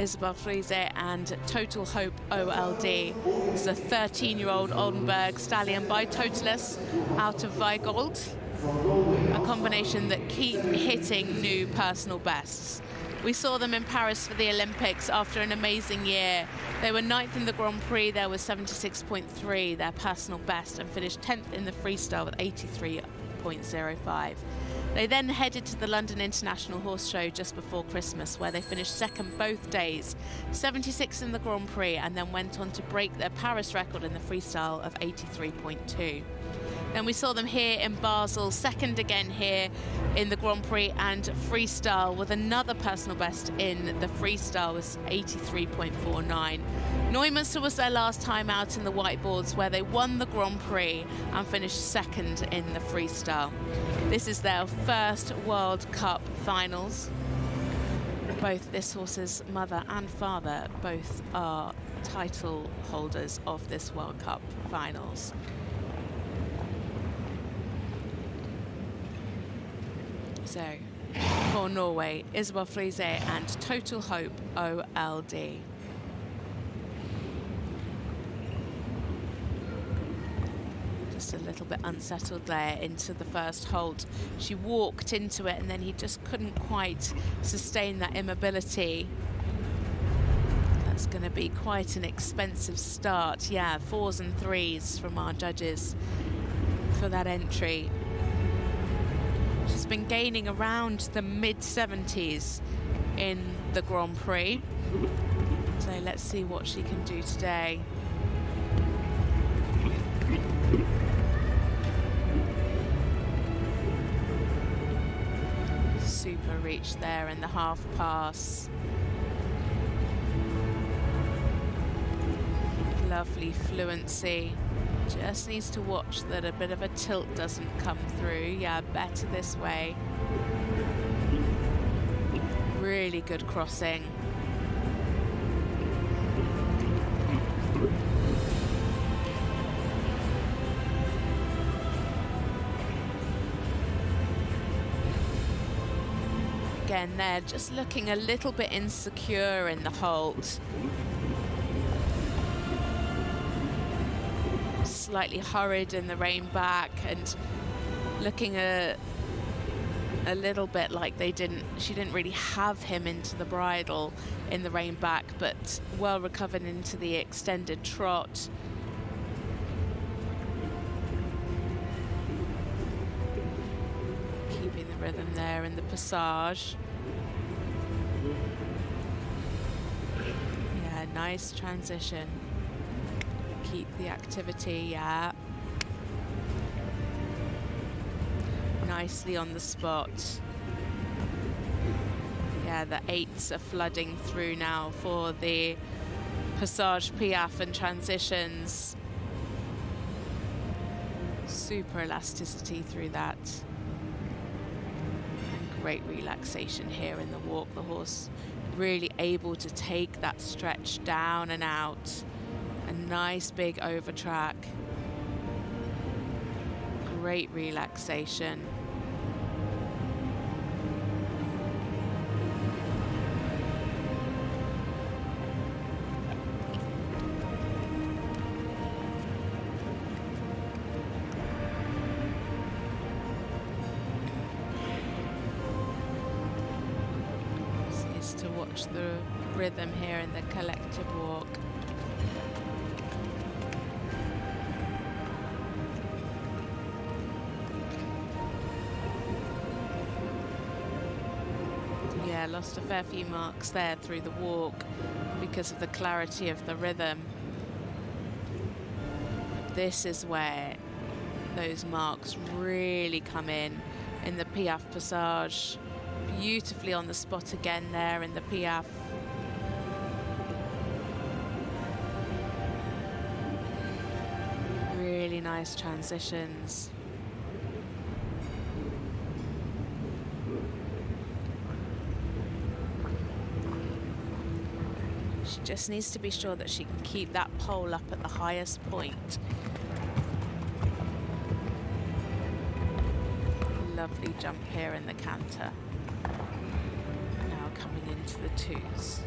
Isabel Friese and Total Hope OLD. It's a 13-year-old Oldenburg stallion by Totalis out of Weigold. A combination that keep hitting new personal bests. We saw them in Paris for the Olympics after an amazing year. They were 9th in the Grand Prix. There was 76.3, their personal best, and finished 10th in the freestyle with 83.05. They then headed to the London International Horse Show just before Christmas, where they finished second both days, 76 in the Grand Prix, and then went on to break their Paris record in the freestyle of 83.2. Then we saw them here in Basel, second again here in the Grand Prix and freestyle, with another personal best in the freestyle was 83.49. Neumünster was their last time out in the whiteboards, where they won the Grand Prix and finished second in the freestyle. This is their first World Cup finals. Both this horse's mother and father both are title holders of this World Cup finals. So, for Norway, Isabel Friese and Total Hope OLD. Just a little bit unsettled there into the first halt. She walked into it and then he just couldn't quite sustain that immobility. That's going to be quite an expensive start. Yeah, 4s and 3s from our judges for that entry. She's been gaining around the mid-70s in the Grand Prix. So let's see what she can do today. Super reach there in the half pass. Lovely fluency. Just needs to watch that a bit of a tilt doesn't come through. Yeah, better this way. Really good crossing. Again, they're just looking a little bit insecure in the halt. Slightly hurried in the rein back and looking a little bit like she didn't really have him into the bridle in the rein back, but well recovered into the extended trot. Keeping the rhythm there in the passage. Yeah, nice transition. Keep the activity, yeah. Nicely on the spot. Yeah, the 8s are flooding through now for the passage, piaffe and transitions. Super elasticity through that. And great relaxation here in the walk. The horse really able to take that stretch down and out. A nice big over track. Great relaxation. Just to watch the rhythm here in the collective walk. Yeah, lost a fair few marks there through the walk because of the clarity of the rhythm. This is where those marks really come in the piaffe passage. Beautifully on the spot again there in the piaffe. Really nice transitions. She just needs to be sure that she can keep that pole up at the highest point. Lovely jump here in the canter. Now coming into the 2s.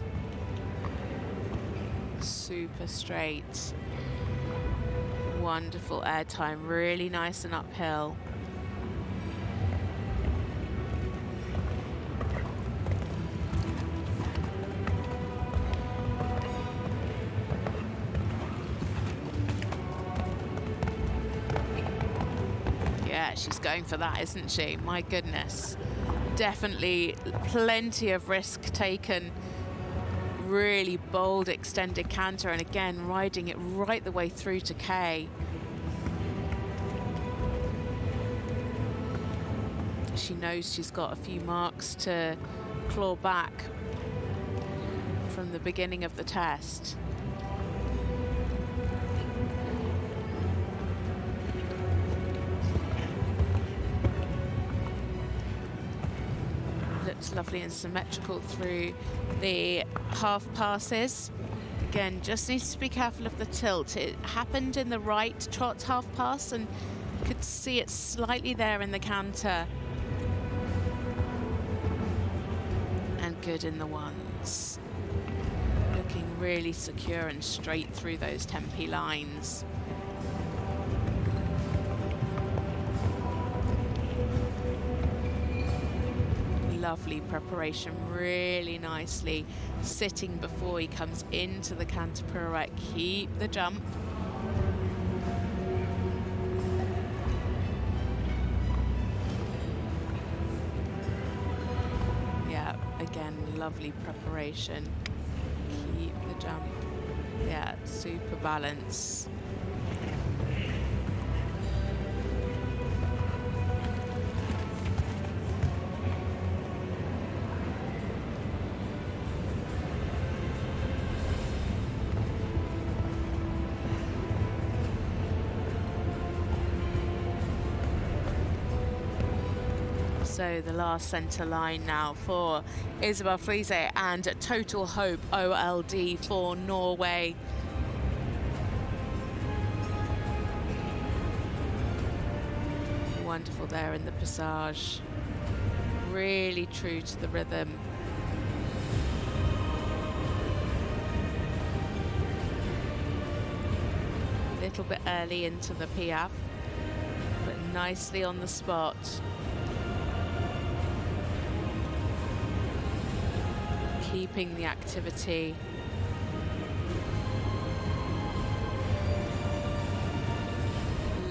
Super straight. Wonderful air time, really nice and uphill. Yeah, she's going for that, isn't she? My goodness. Definitely plenty of risk taken. Really bold extended canter, and again riding it right the way through to K. She knows she's got a few marks to claw back from the beginning of the test. Looks lovely and symmetrical through the half passes. Again, just needs to be careful of the tilt. It happened in the right trot half pass and could see it slightly there in the canter. And good in the ones. Looking really secure and straight through those tempi lines. Lovely preparation, really nicely sitting before he comes into the canter pirouette. Keep the jump. Yeah, again, lovely preparation. Keep the jump. Yeah, super balance. So the last centre line now for Isabel Friese and Total Hope OLD for Norway. Wonderful there in the passage. Really true to the rhythm. A little bit early into the piaffe, but nicely on the spot. Keeping the activity.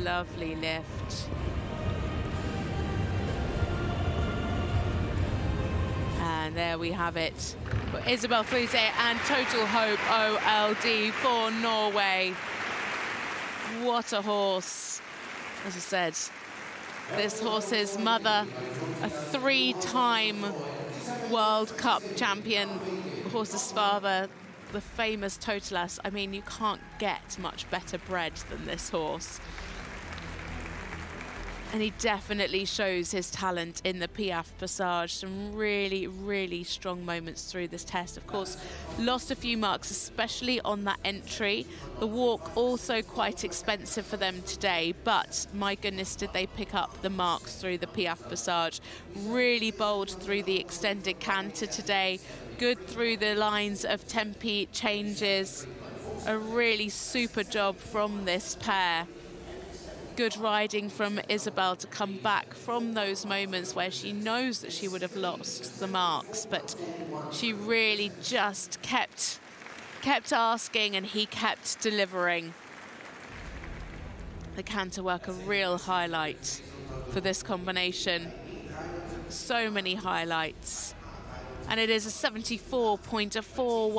Lovely lift. And there we have it. Isabel Friese and Total Hope OLD for Norway. What a horse. As I said, this horse's mother, a three-time World Cup champion, horse's father, the famous Totalas. I mean, you can't get much better bred than this horse. And he definitely shows his talent in the piaffe passage. Some really, really strong moments through this test. Of course, lost a few marks, especially on that entry. The walk also quite expensive for them today, but my goodness, did they pick up the marks through the piaffe passage. Really bold through the extended canter today. Good through the lines of tempi changes. A really super job from this pair. Good riding from Isabel to come back from those moments where she knows that she would have lost the marks, but she really just kept asking and he kept delivering. The canter work, a real highlight for this combination. So many highlights. And it is a 74.41.